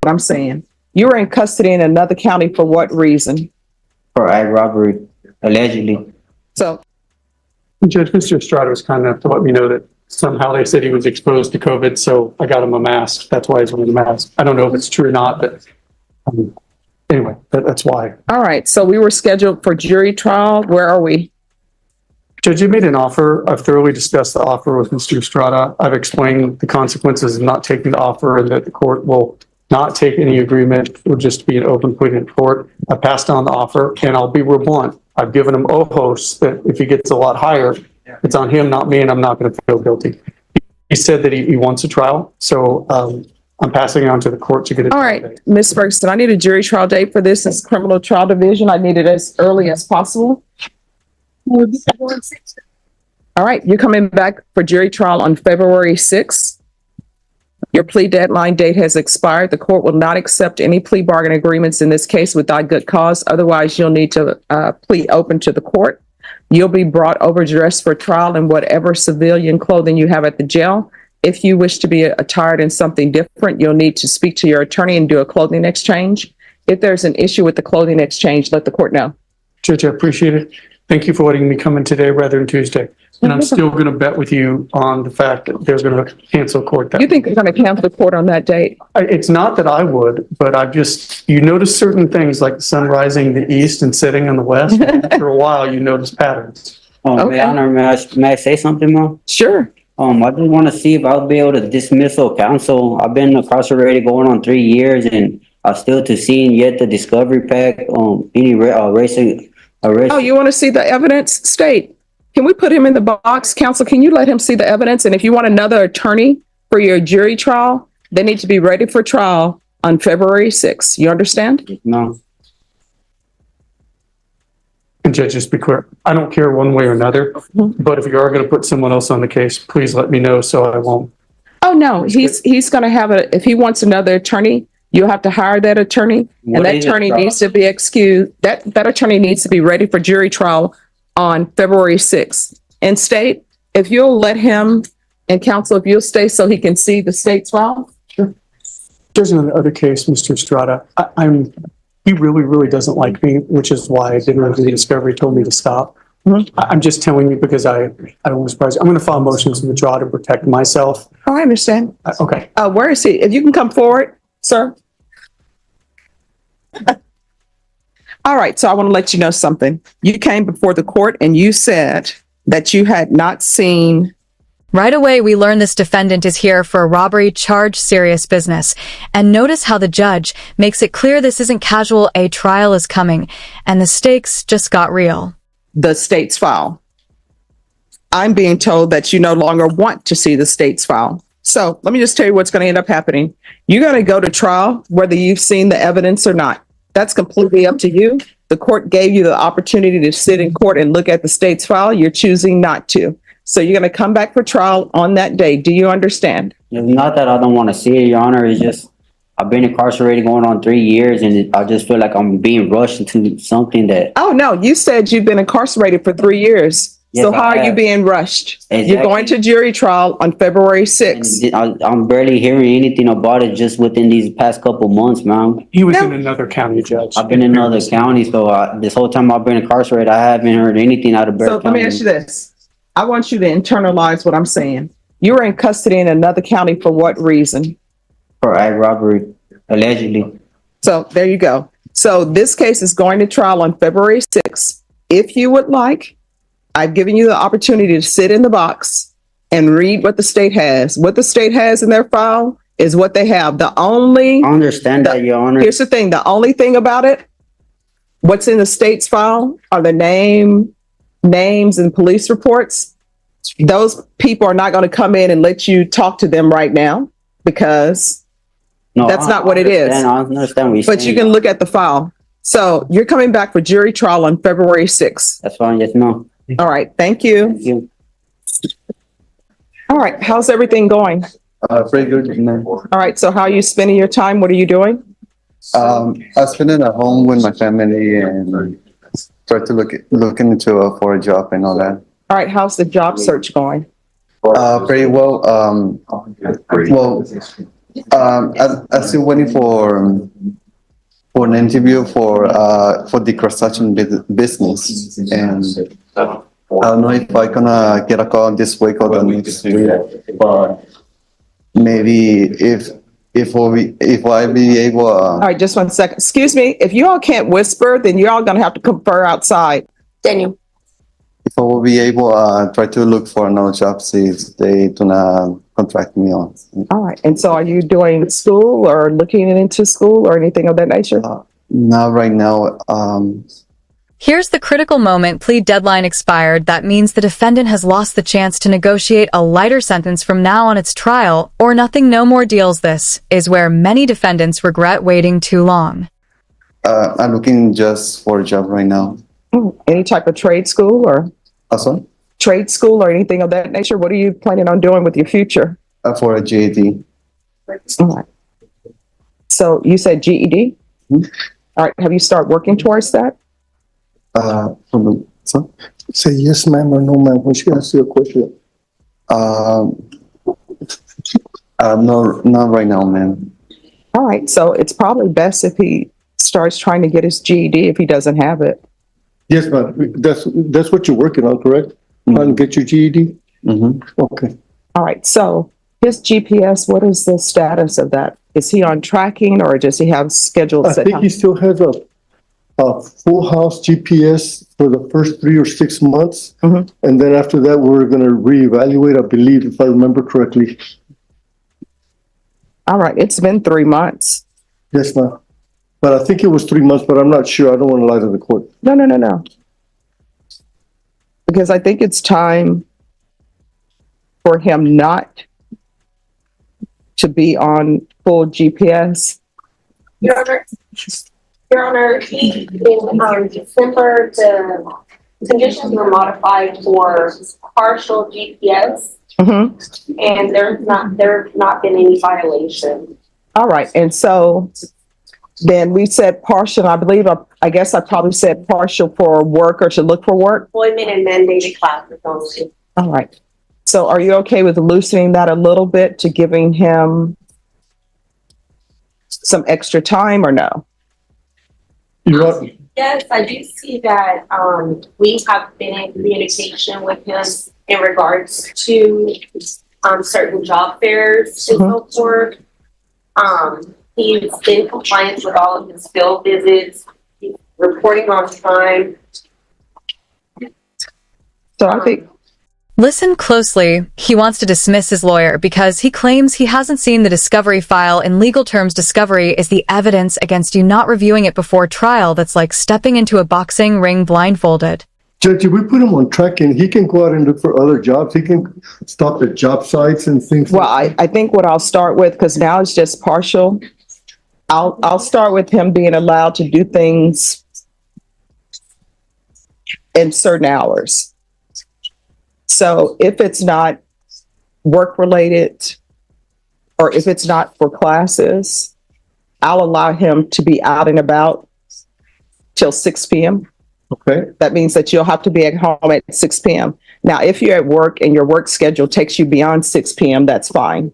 what I'm saying. You were in custody in another county for what reason? For ag robbery, allegedly. So, Judge, Mr. Estrada was kind enough to let me know that somehow they said he was exposed to COVID, so I got him a mask. That's why he's wearing a mask. I don't know if it's true or not, but anyway, that's why. all right. So we were scheduled for jury trial. Where are we? Judge, you made an offer. I've thoroughly discussed the offer with Mr. Estrada. I've explained the consequences of not taking the offer and that the court will not take any agreement. It will just be an open plea in court. I passed on the offer, and I'll be real blunt. I've given him ojos that if he gets a lot higher, it's on him, not me, and I'm not going to feel guilty. He said that he wants a trial, so I'm passing it on to the court to get it. All right, Ms. Ferguson, I need a jury trial date for this. It's criminal trial division. I need it as early as possible. All right, you're coming back for jury trial on February 6th. Your plea deadline date has expired. The court will not accept any plea bargain agreements in this case without good cause. Otherwise, you'll need to plea open to the court. You'll be brought over dressed for trial in whatever civilian clothing you have at the jail. If you wish to be attired in something different, you'll need to speak to your attorney and do a clothing exchange. If there's an issue with the clothing exchange, let the court know. Judge, I appreciate it. Thank you for letting me come in today rather than Tuesday. And I'm still going to bet with you on the fact that they're going to cancel court that. You think they're going to cancel the court on that date? It's not that I would, but you notice certain things like the sun rising in the east and setting in the west. After a while, you notice patterns. Okay. Your Honor, may I say something, Mom? Sure. I just want to see if I'll be able to dismissal counsel. I've been incarcerated going on 3 years, and I'm still to see yet the discovery pack on any racing arrest. Oh, you want to see the evidence? State. Can we put him in the box? Counsel, can you let him see the evidence? And if you want another attorney for your jury trial, they need to be ready for trial on February 6th. You understand? No. And Judge, just be clear, I don't care one way or another, but if you are going to put someone else on the case, please let me know so I won't. Oh, no, he's going to have if he wants another attorney, you'll have to hire that attorney. And that attorney needs to be excused. That attorney needs to be ready for jury trial on February 6th. And state, if you'll let him, and counsel, if you'll stay so he can see the state's trial. Sure. There's another other case, Mr. Estrada. He really, really doesn't like me, which is why I didn't do the discovery, told me to stop. I'm just telling you because I don't want to surprise you. I'm going to file motions to withdraw to protect myself. Oh, I understand. Okay. Where is he? If you can come forward, sir. All right, so I want to let you know something. You came before the court and you said that you had not seen. Right away, we learn this defendant is here for a robbery charge, serious business. And notice how the judge makes it clear this isn't casual, a trial is coming, and the stakes just got real. The state's file. I'm being told that you no longer want to see the state's file. So let me just tell you what's going to end up happening. You're going to go to trial, whether you've seen the evidence or not. That's completely up to you. The court gave you the opportunity to sit in court and look at the state's file. You're choosing not to. So you're going to come back for trial on that day. Do you understand? It's not that I don't want to see it, Your Honor. It's just I've been incarcerated going on 3 years, and I just feel like I'm being rushed into something that. Oh, no. You said you've been incarcerated for 3 years. Yes, so how are you being rushed? Exactly. You're going to jury trial on February 6th. I'm barely hearing anything about it just within these past couple months, ma'am. He was in another county, Judge. I've been in another county, so this whole time I've been incarcerated, I haven't heard anything out of Bear So County. let me ask you this. I want you to internalize what I'm saying. You were in custody in another county for what reason? For ag robbery, allegedly. So there you go. So this case is going to trial on February 6th. If you would like, I've given you the opportunity to sit in the box and read what the state has. What the state has in their file is what they have. I understand that, Your Honor. Here's the thing. The only thing about it, what's in the state's file are the names and police reports. Those people are not going to come in and let you talk to them right now because that's not what it is. I understand what you're saying. But you can look at the file. So you're coming back for jury trial on February 6th. That's fine. Yes, ma'am. All right. Thank you. Thank you. All right. How's everything going? Pretty good. All right. So how are you spending your time? What are you doing? I spend it at home with my family and try to looking into for a job and all that. All right. How's the job search going? Pretty well. Well, I'm still waiting for an interview for the construction business, and I don't know if I gonna get a call this week or the next week, but maybe if I be able, All right, just 1 second. Excuse me, if you all can't whisper, then you're all gonna have to confer outside. Daniel. if I will be able, try to look for another job, see if they do not contract me on. All right, and so are you doing school or looking into school or anything of that nature? Not right now. Here's the critical moment plea deadline expired. That means the defendant has lost the chance to negotiate a lighter sentence from now on its trial, or nothing, no more deals. This is where many defendants regret waiting too long. I'm looking just for a job right now. Any type of trade school or Also, trade school or anything of that nature? What are you planning on doing with your future? for a GED. All right. So you said GED? All right, have you started working towards that? So, Say yes, ma'am, or no, ma'am, when she asks you a question. not right now, man. All right, so it's probably best if he starts trying to get his GED if he doesn't have it. Yes, ma'am, that's what you're working on, correct? Trying to get your GED? Mm-hmm. Okay. All right, so his GPS, what is the status of that? Is he on tracking or does he have scheduled I set think time? he still has a full house GPS for the first 3 or 6 months. Mhm. And then after that, we're gonna reevaluate, I believe, if I remember correctly. All right, it's been 3 months. Yes, ma'am. But I think it was 3 months, but I'm not sure. I don't want to lie to the court. No. Because I think it's time for him not to be on full GPS. Your Honor, in December, the conditions were modified for partial GPS, Mhm. and there's not been any violation. All right, and so then we said partial, I believe, I guess I probably said partial for work or to look for work. Employment and mandated classes only. All right. So are you okay with loosening that a little bit to giving him some extra time or no? Yes, I do see that, we have been in communication with him in regards to, certain job fairs and so forth. He's been compliant with all of his field visits, he's reporting on time. So I think, Listen closely. He wants to dismiss his lawyer because he claims he hasn't seen the discovery file. In legal terms, discovery is the evidence against you not reviewing it before trial. That's like stepping into a boxing ring blindfolded. Judge, if we put him on tracking, he can go out and look for other jobs. He can stop at job sites and things. well, I think what I'll start with, because now it's just partial, I'll start with him being allowed to do things in certain hours. So if it's not work related or if it's not for classes, I'll allow him to be out and about till 6 p.m. Okay. That means that you'll have to be at home at 6 p.m. Now, if you're at work and your work schedule takes you beyond 6 p.m., that's fine.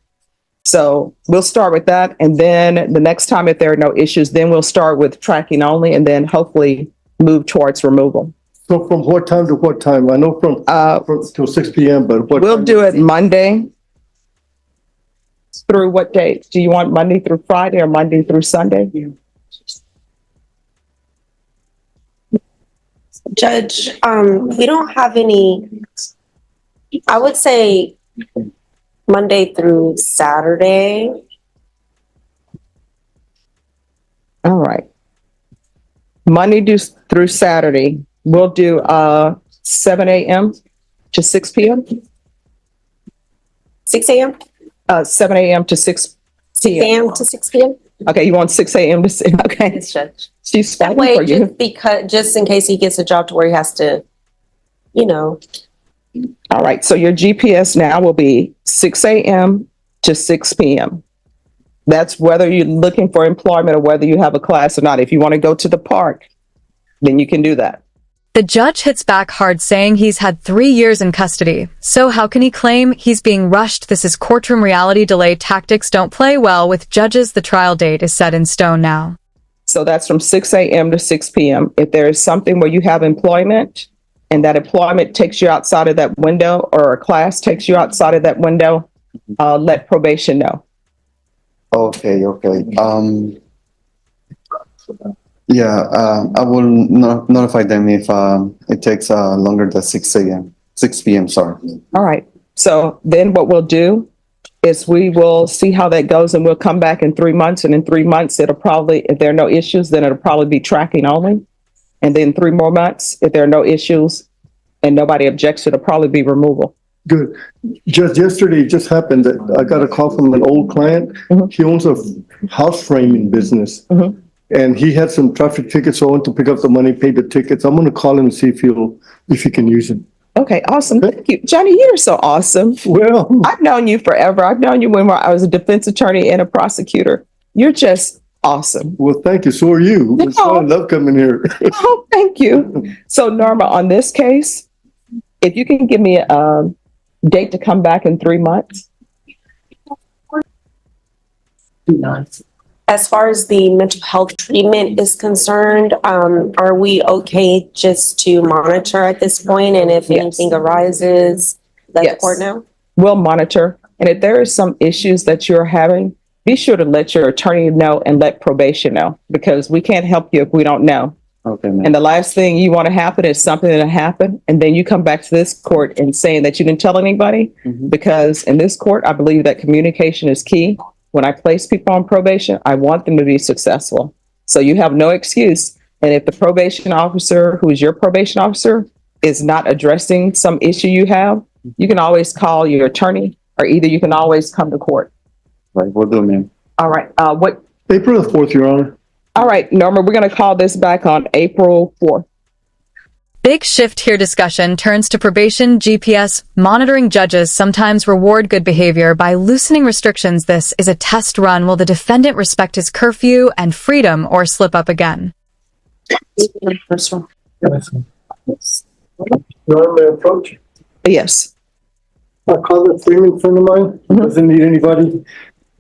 So we'll start with that. And then the next time, if there are no issues, then we'll start with tracking only and then hopefully move towards removal. So from what time to what time? I know from till 6 p.m., but what? We'll time? do it Monday through what date? Do you want Monday through Friday or Monday through Sunday? Judge, we don't have any, I would say Monday through Saturday. All right. Monday through Saturday, we'll do 7 a.m. to 6 p.m. 6 a.m.? 7 a.m. to 6 p.m. a.m. to 6 p.m.? Okay, you want 6 a.m. to 6? Okay. Yes, Judge. She's That fighting way, for you. just in case he gets a job to where he has to, you know. All right, so your GPS now will be 6 a.m. to 6 p.m. That's whether you're looking for employment or whether you have a class or not. If you want to go to the park, then you can do that. The judge hits back hard, saying he's had 3 years in custody. So how can he claim he's being rushed? This is courtroom reality. Delay tactics don't play well with judges. The trial date is set in stone now. So that's from 6 a.m. to 6 p.m. If there is something where you have employment and that employment takes you outside of that window, or a class takes you outside of that window, let probation know. Okay, okay. Yeah, I will notify them if it takes longer than 6 p.m., sorry. All right. So then what we'll do is we will see how that goes, and we'll come back in 3 months. And in 3 months, it'll probably, if there are no issues, then it'll probably be tracking only. And then 3 more months, if there are no issues and nobody objects, it'll probably be removal. Good. Just yesterday, it just happened that I got a call from an old client. He owns a house framing business. And he had some traffic tickets, so I went to pick up the money, pay the tickets. I'm gonna call him and see if he can use them. Okay, awesome. Thank you. Johnny, you're so awesome. Well, I've known you forever. I've known you when I was a defense attorney and a prosecutor. You're just awesome. well, thank you. So are you. That's why I love coming here. Oh, thank you. So Norma, on this case, if you can give me a date to come back in 3 months. As far as the mental health treatment is concerned, are we okay just to monitor at this point? And if Yes. anything arises, let the Yes. court know? We'll monitor. And if there is some issues that you're having, be sure to let your attorney know and let probation know, because we can't help you if we don't know. Okay, ma'am. And the last thing you want to happen is something that happened, and then you come back to this court and saying that you didn't tell anybody, because in this court, I believe that communication is key. When I place people on probation, I want them to be successful. So you have no excuse. And if the probation officer, who is your probation officer, is not addressing some issue you have, you can always call your attorney, or either you can always come to court. Right, we'll do, ma'am. All right. April the 4th, Your Honor. All right, Norma, we're going to call this back on April 4th. Big shift here. Discussion turns to probation. GPS monitoring judges sometimes reward good behavior by loosening restrictions. This is a test run. Will the defendant respect his curfew and freedom or slip up again? First one. Your Honor, may I approach? Yes. I called a Freeman friend of mine, doesn't need anybody,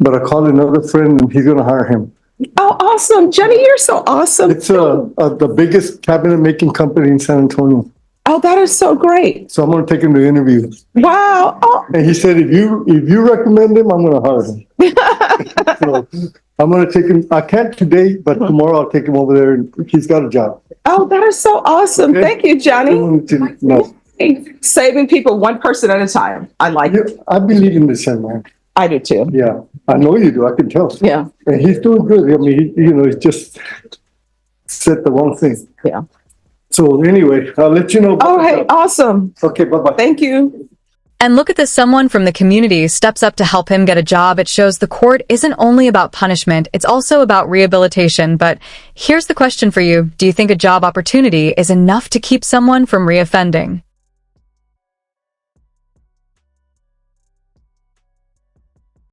but I called another friend and he's gonna hire him. Oh, awesome. Johnny, you're so awesome. It's the biggest cabinet making company in San Antonio. Oh, that is so great. So I'm gonna take him to interview. Wow. Oh, And he said, if you recommend him, I'm gonna hire him. So I'm gonna take him, I can't today, but tomorrow I'll take him over there and he's got a job. oh, that is so awesome. Okay. Thank you, I Johnny. wanted to know. Saving people one person at a time. I like it. I believe in this young man. I do too. Yeah, I know you do. I can tell. Yeah. And he's doing good. I mean, he's just said the wrong thing. Yeah. So anyway, I'll let you know. Oh, hey, awesome. Okay, bye-bye. Thank you. And look at this. Someone from the community steps up to help him get a job. It shows the court isn't only about punishment, it's also about rehabilitation. But here's the question for you. Do you think a job opportunity is enough to keep someone from reoffending?